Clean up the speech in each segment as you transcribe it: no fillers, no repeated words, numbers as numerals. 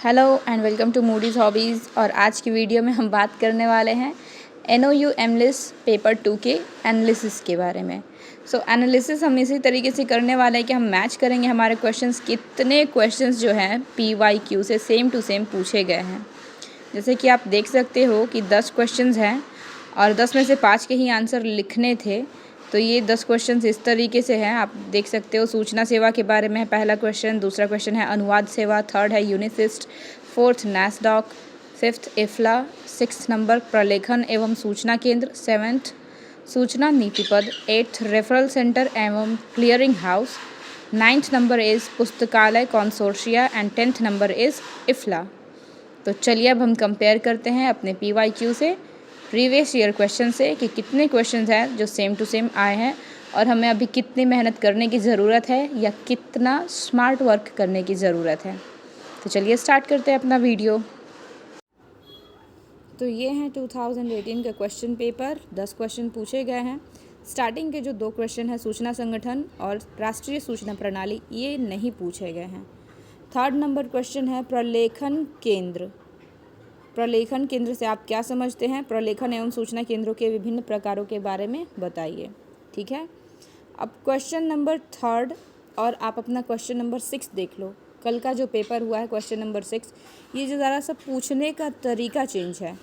Hello and welcome to Moody's Hobbies. और आज की वीडियो में हम बात करने वाले हैं NOU एमलिस पेपर 2 के एनालिसिस के बारे में। एनालिसिस हम इसी तरीके से करने वाले हैं कि हम मैच करेंगे हमारे क्वेश्चंस, कितने क्वेश्चंस जो हैं PYQ से सेम टू सेम पूछे गए हैं। जैसे कि आप देख सकते हो कि 10 क्वेश्चंस हैं और 10 में से 5 के ही आंसर लिखने थे। तो ये 10 क्वेश्चंस इस तरीके से हैं, आप देख सकते हो। सूचना सेवा के बारे में है पहला क्वेश्चन, दूसरा क्वेश्चन है अनुवाद सेवा, थर्ड है UNISIST, fourth NASSDOC, fifth IFLA, six number प्रलेखन एवं सूचना केंद्र, सेवेंथ सूचना नीति पद, एट्थ रेफरल सेंटर एवं clearing house, ninth number is पुस्तकालय consortia and 10th number is IFLA. तो चलिए अब हम कंपेयर करते हैं अपने PYQ से, प्रीवियस ईयर क्वेश्चन से, कि कितने क्वेश्चंस हैं जो सेम टू सेम आए हैं और हमें अभी कितनी मेहनत करने की ज़रूरत है या कितना स्मार्ट वर्क करने की ज़रूरत है। तो चलिए स्टार्ट करते हैं अपना वीडियो। तो ये हैं 2018 का क्वेश्चन पेपर, 10 क्वेश्चन पूछे गए हैं। स्टार्टिंग के जो 2 क्वेश्चन हैं सूचना संगठन और राष्ट्रीय सूचना प्रणाली, ये नहीं पूछे गए हैं। थर्ड नंबर क्वेश्चन है प्रलेखन केंद्र। प्रलेखन केंद्र से आप क्या समझते हैं? प्रलेखन एवं सूचना केंद्रों के विभिन्न प्रकारों के बारे में बताइए। ठीक है, अब क्वेश्चन नंबर 3 और आप अपना क्वेश्चन नंबर 6 देख लो। कल का जो पेपर हुआ है क्वेश्चन नंबर 6, ये जो ज़रा सा पूछने का तरीका चेंज है।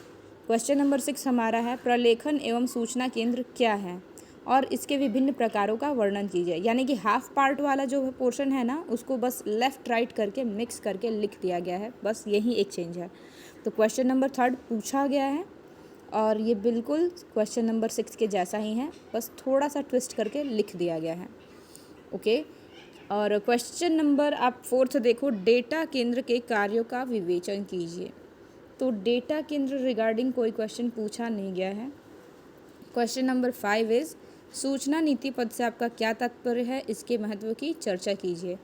क्वेश्चन नंबर 6 हमारा है प्रलेखन एवं सूचना केंद्र क्या है और इसके विभिन्न प्रकारों का वर्णन कीजिए। यानी कि हाफ पार्ट वाला जो पोर्शन है ना, उसको बस लेफ़्ट राइट करके मिक्स करके लिख दिया गया है, बस यही एक चेंज है। तो क्वेश्चन नंबर 3 पूछा गया है और ये बिल्कुल क्वेश्चन नंबर 6 के जैसा ही है, बस थोड़ा सा ट्विस्ट करके लिख दिया गया है। ओके, और क्वेश्चन नंबर आप 4 देखो, डेटा केंद्र के कार्यों का विवेचन कीजिए। तो डेटा केंद्र रिगार्डिंग कोई क्वेश्चन पूछा नहीं गया है। क्वेश्चन नंबर 5 इज़ सूचना नीति पद से आपका क्या तात्पर्य है, इसके महत्व की चर्चा कीजिए।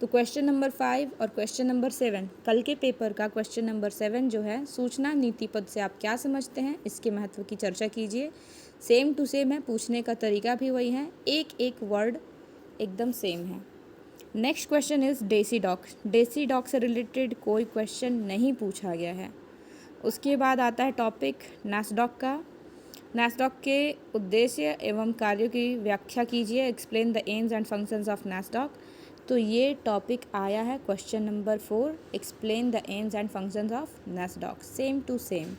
तो क्वेश्चन नंबर 5 और क्वेश्चन नंबर 7, कल के पेपर का क्वेश्चन नंबर 7 जो है, सूचना नीति पद से आप क्या समझते हैं, इसके महत्व की चर्चा कीजिए। सेम टू सेम है, पूछने का तरीका भी वही है, एक एक वर्ड एकदम सेम है। Next question is DESIDOC. DESIDOC से रिलेटेड कोई क्वेश्चन नहीं पूछा गया है। उसके बाद आता है टॉपिक नैसडॉक का। नैसडॉक के उद्देश्य एवं कार्यों की व्याख्या कीजिए, explain the aims and functions of NASSDOC. तो ये टॉपिक आया है question number 4, explain the aims and functions of NASSDOC, same to same.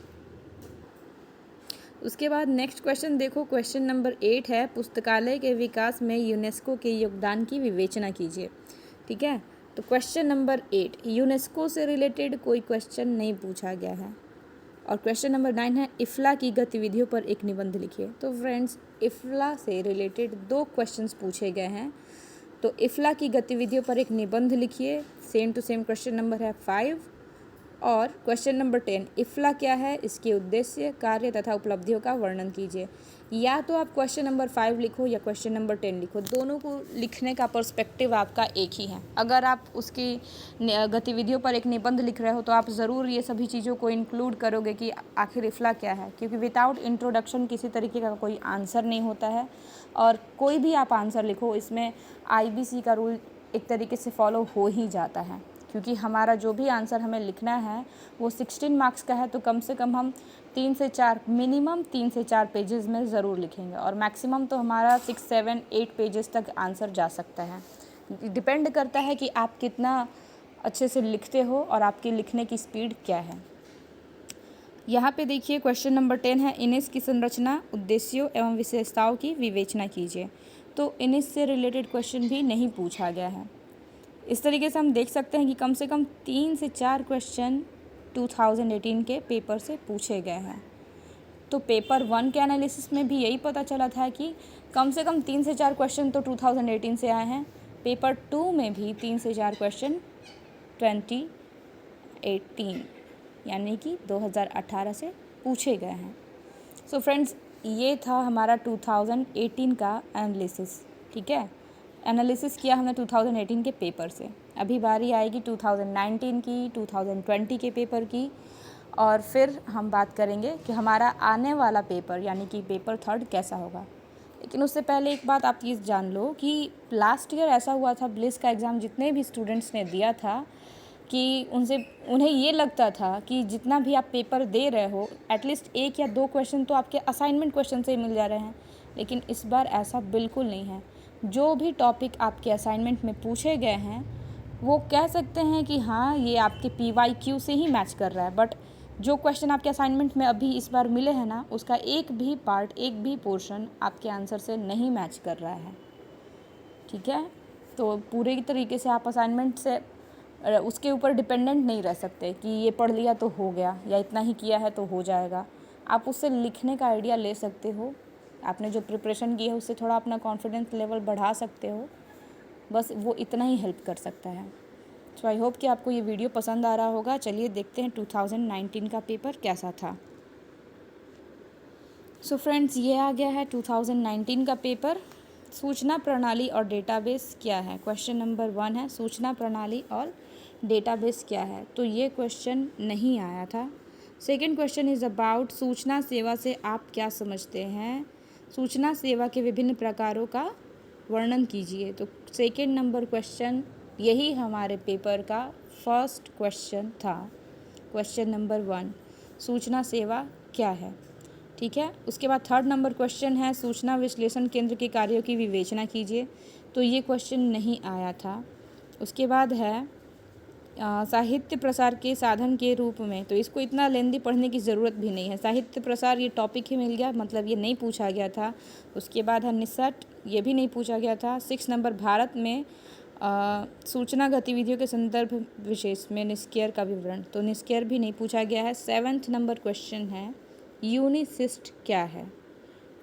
उसके बाद नेक्स्ट क्वेश्चन देखो, क्वेश्चन नंबर 8 है पुस्तकालय के विकास में यूनेस्को के योगदान की विवेचना कीजिए। ठीक है, तो क्वेश्चन नंबर 8 यूनेस्को से रिलेटेड कोई क्वेश्चन नहीं पूछा गया है। और क्वेश्चन नंबर 9 है इफ्ला की गतिविधियों पर एक निबंध लिखिए। तो फ्रेंड्स, इफ्ला से रिलेटेड 2 क्वेश्चंस पूछे गए हैं। तो इफ्ला की गतिविधियों पर एक निबंध लिखिए, same to same question number है 5। और क्वेश्चन नंबर 10, इफ्ला क्या है, इसके उद्देश्य, कार्य तथा उपलब्धियों का वर्णन कीजिए। या तो आप क्वेश्चन नंबर 5 लिखो या क्वेश्चन नंबर 10 लिखो, दोनों को लिखने का पर्सपेक्टिव आपका एक ही है। अगर आप उसकी गतिविधियों पर एक निबंध लिख रहे हो तो आप ज़रूर ये सभी चीज़ों को इंक्लूड करोगे कि आखिर इफ्ला क्या है, क्योंकि विदाउट इंट्रोडक्शन किसी तरीके का कोई आंसर नहीं होता है। और कोई भी आप आंसर लिखो, इसमें IBC का रूल एक तरीके से फॉलो हो ही जाता है, क्योंकि हमारा जो भी आंसर हमें लिखना है वो 16 मार्क्स का है। तो कम से कम हम 3 से 4, मिनिमम 3 से 4 पेजेस में ज़रूर लिखेंगे और मैक्सिमम तो हमारा 6, 7, 8 पेजेस तक आंसर जा सकता है। डिपेंड करता है कि आप कितना अच्छे से लिखते हो और आपकी लिखने की स्पीड क्या है। यहाँ पे देखिए क्वेश्चन नंबर 10 है इनिस की संरचना, उद्देश्यों एवं विशेषताओं की विवेचना कीजिए। तो इनिस से रिलेटेड क्वेश्चन भी नहीं पूछा गया है। इस तरीके से हम देख सकते हैं कि कम से कम 3 से 4 क्वेश्चन 2018 के पेपर से पूछे गए हैं। तो पेपर 1 के एनालिसिस में भी यही पता चला था कि कम से कम 3 से 4 क्वेश्चन तो 2018 से आए हैं। पेपर 2 में भी 3 से 4 क्वेश्चन 2018 यानी कि 2018 से पूछे गए हैं। सो फ्रेंड्स, ये था हमारा 2018 का एनालिसिस। ठीक है, एनालिसिस किया हमने 2018 के पेपर से। अभी बारी आएगी 2019 की, 2020 के पेपर की, और फिर हम बात करेंगे कि हमारा आने वाला पेपर यानी कि पेपर 3 कैसा होगा। लेकिन उससे पहले एक बात आप ये जान लो कि लास्ट ईयर ऐसा हुआ था, ब्लिस का एग्ज़ाम जितने भी स्टूडेंट्स ने दिया था, कि उन्हें ये लगता था कि जितना भी आप पेपर दे रहे हो एटलीस्ट 1 या 2 क्वेश्चन तो आपके असाइनमेंट क्वेश्चन से ही मिल जा रहे हैं, लेकिन इस बार ऐसा बिल्कुल नहीं है। जो भी टॉपिक आपके असाइनमेंट में पूछे गए हैं वो कह सकते हैं कि हाँ ये आपके PYQ से ही मैच कर रहा है, बट जो क्वेश्चन आपके असाइनमेंट में अभी इस बार मिले हैं ना, उसका एक भी पार्ट, एक भी पोर्शन आपके आंसर से नहीं मैच कर रहा है। ठीक है, तो पूरे तरीके से आप असाइनमेंट से उसके ऊपर डिपेंडेंट नहीं रह सकते कि ये पढ़ लिया तो हो गया या इतना ही किया है तो हो जाएगा। आप उससे लिखने का आइडिया ले सकते हो, आपने जो प्रिपरेशन की है उससे थोड़ा अपना कॉन्फिडेंस लेवल बढ़ा सकते हो, बस वो इतना ही हेल्प कर सकता है। सो आई होप कि आपको ये वीडियो पसंद आ रहा होगा। चलिए देखते हैं 2019 का पेपर कैसा था। सो फ्रेंड्स, ये आ गया है 2019 का पेपर। सूचना प्रणाली और डेटाबेस क्या है? क्वेश्चन नंबर 1 है सूचना प्रणाली और डेटाबेस क्या है, तो ये क्वेश्चन नहीं आया था। सेकंड क्वेश्चन इज़ अबाउट सूचना सेवा से आप क्या समझते हैं? सूचना सेवा के विभिन्न प्रकारों का वर्णन कीजिए। तो सेकंड नंबर क्वेश्चन यही हमारे पेपर का फर्स्ट क्वेश्चन था। क्वेश्चन नंबर 1 सूचना सेवा क्या है? ठीक है, उसके बाद थर्ड नंबर क्वेश्चन है सूचना विश्लेषण केंद्र के कार्यों की विवेचना कीजिए, तो ये क्वेश्चन नहीं आया था। उसके बाद है साहित्य प्रसार के साधन के रूप में, तो इसको इतना लेंदी पढ़ने की ज़रूरत भी नहीं है। साहित्य प्रसार ये टॉपिक ही मिल गया, मतलब ये नहीं पूछा गया था। उसके बाद है निसट, ये भी नहीं पूछा गया था। 6 नंबर भारत में सूचना गतिविधियों के संदर्भ विशेष में निस्केयर का विवरण, तो निस्केयर भी नहीं पूछा गया है। 7th नंबर क्वेश्चन है यूनिसिस्ट क्या है?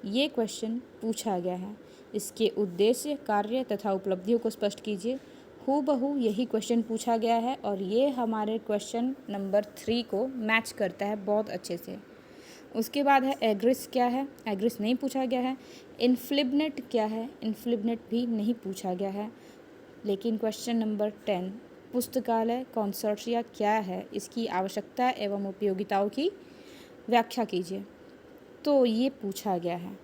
ये क्वेश्चन पूछा गया है। इसके उद्देश्य, कार्य तथा उपलब्धियों को स्पष्ट कीजिए। हूबहू यही क्वेश्चन पूछा गया है और ये हमारे क्वेश्चन नंबर 3 को मैच करता है बहुत अच्छे से। उसके बाद है एग्रिस क्या है? एग्रिस नहीं पूछा गया है। इन्फ्लिबनेट क्या है? इन्फ्लिबनेट भी नहीं पूछा गया है। लेकिन क्वेश्चन नंबर 10 पुस्तकालय कंसोर्टिया क्या है? इसकी आवश्यकता एवं उपयोगिताओं की व्याख्या कीजिए, तो ये पूछा गया है।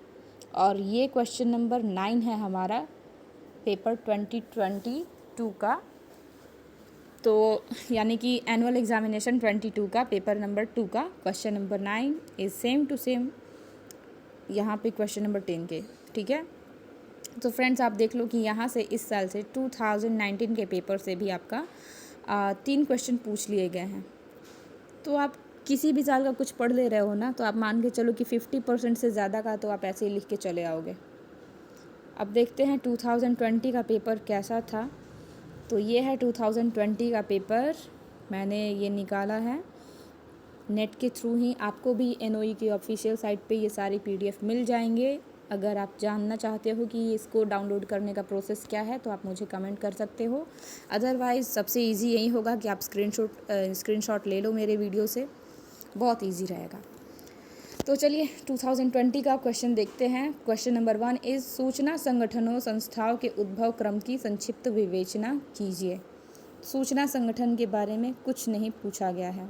और ये क्वेश्चन नंबर 9 है हमारा पेपर 2022 का, तो यानी कि एनुअल एग्जामिनेशन 22 का पेपर नंबर 2 का question number 9 is same to same यहाँ पे क्वेश्चन नंबर 10 के। ठीक है, तो फ्रेंड्स आप देख लो कि यहाँ से इस साल से 2019 के पेपर से भी आपका 3 क्वेश्चन पूछ लिए गए हैं। तो आप किसी भी साल का कुछ पढ़ ले रहे हो ना, तो आप मान के चलो कि 50% से ज़्यादा का तो आप ऐसे ही लिख के चले आओगे। अब देखते हैं 2020 का पेपर कैसा था। तो ये है 2020 का पेपर, मैंने ये निकाला है नेट के थ्रू ही। आपको भी NOE की ऑफिशियल साइट पे ये सारी PDF मिल जाएंगे। अगर आप जानना चाहते हो कि इसको डाउनलोड करने का प्रोसेस क्या है तो आप मुझे कमेंट कर सकते हो। अदरवाइज़ सबसे इजी यही होगा कि आप स्क्रीनशॉट ले लो मेरे वीडियो से, बहुत इजी रहेगा। तो चलिए 2020 का क्वेश्चन देखते हैं। क्वेश्चन नंबर 1 इज़ सूचना संगठनों संस्थाओं के उद्भव क्रम की संक्षिप्त विवेचना कीजिए। सूचना संगठन के बारे में कुछ नहीं पूछा गया है।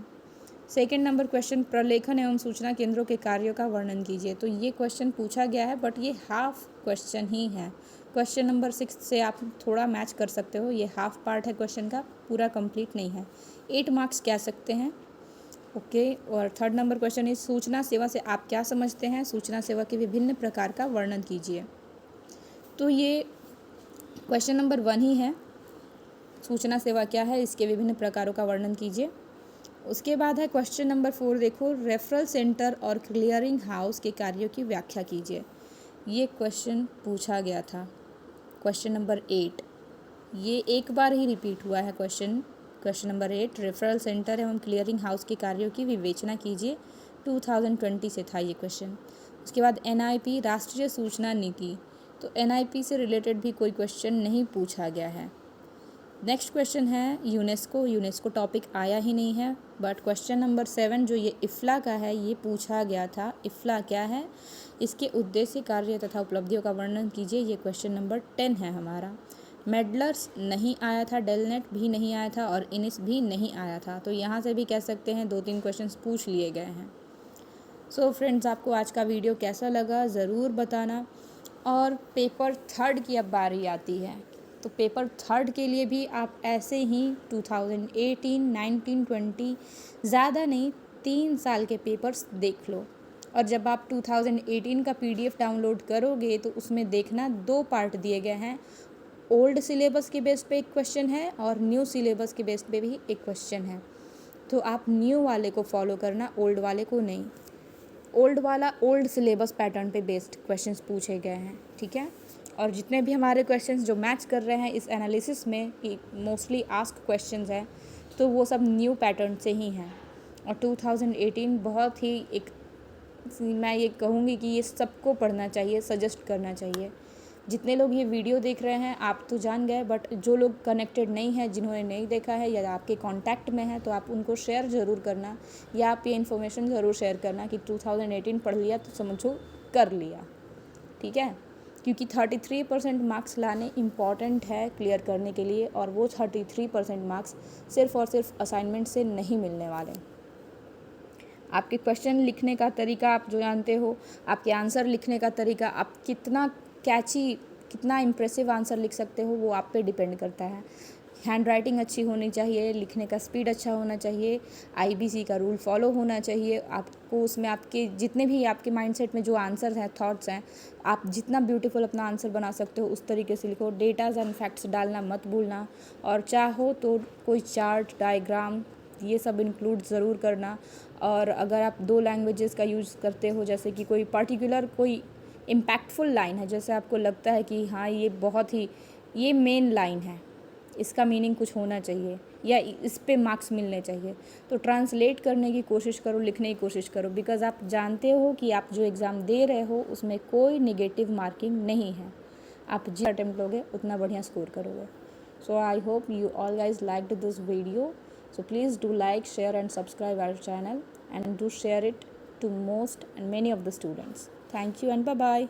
सेकंड नंबर क्वेश्चन प्रलेखन एवं सूचना केंद्रों के कार्यों का वर्णन कीजिए, तो ये क्वेश्चन पूछा गया है बट ये हाफ क्वेश्चन ही है। क्वेश्चन नंबर 6 से आप थोड़ा मैच कर सकते हो, ये हाफ पार्ट है क्वेश्चन का, पूरा कंप्लीट नहीं है। 8 मार्क्स कह सकते हैं। ओके, और थर्ड नंबर क्वेश्चन इस सूचना सेवा से आप क्या समझते हैं? सूचना सेवा के विभिन्न प्रकार का वर्णन कीजिए, तो ये क्वेश्चन नंबर 1 ही है। सूचना सेवा क्या है, इसके विभिन्न प्रकारों का वर्णन कीजिए। उसके बाद है क्वेश्चन नंबर 4, देखो रेफरल सेंटर और क्लियरिंग हाउस के कार्यों की व्याख्या कीजिए। ये क्वेश्चन पूछा गया था। क्वेश्चन नंबर 8, ये एक बार ही रिपीट हुआ है क्वेश्चन नंबर 8, रेफरल सेंटर एवं क्लियरिंग हाउस के कार्यों की विवेचना कीजिए। 2020 से था ये क्वेश्चन। उसके बाद NIP राष्ट्रीय सूचना नीति, तो NIP से रिलेटेड भी कोई क्वेश्चन नहीं पूछा गया है। नेक्स्ट क्वेश्चन है यूनेस्को टॉपिक आया ही नहीं है, बट क्वेश्चन नंबर 7 जो ये IFLA का है ये पूछा गया था। IFLA क्या है, इसके उद्देश्य, कार्य तथा उपलब्धियों का वर्णन कीजिए, ये क्वेश्चन नंबर 10 है हमारा। मेडलर्स नहीं आया था, डेलनेट भी नहीं आया था और इनिस भी नहीं आया था, तो यहाँ से भी कह सकते हैं 2-3 क्वेश्चंस पूछ लिए गए हैं। सो फ्रेंड्स, आपको आज का वीडियो कैसा लगा ज़रूर बताना। और पेपर 3 की अब बारी आती है। तो पेपर थर्ड के लिए भी आप ऐसे ही 2018, 19, 20 ज़्यादा नहीं 3 साल के पेपर्स देख लो। और जब आप 2018 का PDF डाउनलोड करोगे तो उसमें देखना 2 पार्ट दिए गए हैं। ओल्ड सिलेबस के बेस पे एक क्वेश्चन है और न्यू सिलेबस के बेस पे भी एक क्वेश्चन है। तो आप न्यू वाले को फॉलो करना, ओल्ड वाले को नहीं। ओल्ड वाला ओल्ड सिलेबस पैटर्न पे बेस्ड क्वेश्चंस पूछे गए हैं, ठीक है। और जितने भी हमारे क्वेश्चंस जो मैच कर रहे हैं इस एनालिसिस में कि मोस्टली आस्क क्वेश्चंस हैं, तो वो सब न्यू पैटर्न से ही हैं। और 2018 बहुत ही एक, मैं ये कहूँगी कि ये सबको पढ़ना चाहिए, सजेस्ट करना चाहिए। जितने लोग ये वीडियो देख रहे हैं आप तो जान गए, बट जो लोग कनेक्टेड नहीं हैं, जिन्होंने नहीं देखा है या आपके कांटेक्ट में है, तो आप उनको शेयर ज़रूर करना या आप ये इन्फॉर्मेशन ज़रूर शेयर करना कि 2018 पढ़ लिया तो समझो कर लिया, ठीक है। क्योंकि 33% मार्क्स लाने इम्पॉर्टेंट है क्लियर करने के लिए, और वो 33% मार्क्स सिर्फ और सिर्फ असाइनमेंट से नहीं मिलने वाले। आपके क्वेश्चन लिखने का तरीका आप जो जानते हो, आपके आंसर लिखने का तरीका, आप कितना कैची, कितना इम्प्रेसिव आंसर लिख सकते हो, वो आप पे डिपेंड करता है। हैंड राइटिंग अच्छी होनी चाहिए, लिखने का स्पीड अच्छा होना चाहिए, IBC का रूल फॉलो होना चाहिए। आपको उसमें आपके जितने भी आपके माइंडसेट में जो आंसर हैं, थॉट्स हैं, आप जितना ब्यूटीफुल अपना आंसर बना सकते हो उस तरीके से लिखो। डेटाज एंड फैक्ट्स डालना मत भूलना, और चाहो तो कोई चार्ट, डायग्राम, ये सब इंक्लूड ज़रूर करना। और अगर आप 2 लैंग्वेजेस का यूज़ करते हो, जैसे कि कोई पर्टिकुलर कोई इम्पैक्टफुल लाइन है, जैसे आपको लगता है कि हाँ ये बहुत ही, ये मेन लाइन है, इसका मीनिंग कुछ होना चाहिए या इस पे मार्क्स मिलने चाहिए, तो ट्रांसलेट करने की कोशिश करो, लिखने की कोशिश करो। बिकॉज़ आप जानते हो कि आप जो एग्ज़ाम दे रहे हो उसमें कोई नेगेटिव मार्किंग नहीं है। आप जितना अटेम्प्ट लोगे उतना बढ़िया स्कोर करोगे। So I hope you all guys liked this video. So please do like, share and subscribe our channel, and do share it to most and many of the students. Thank you and bye bye.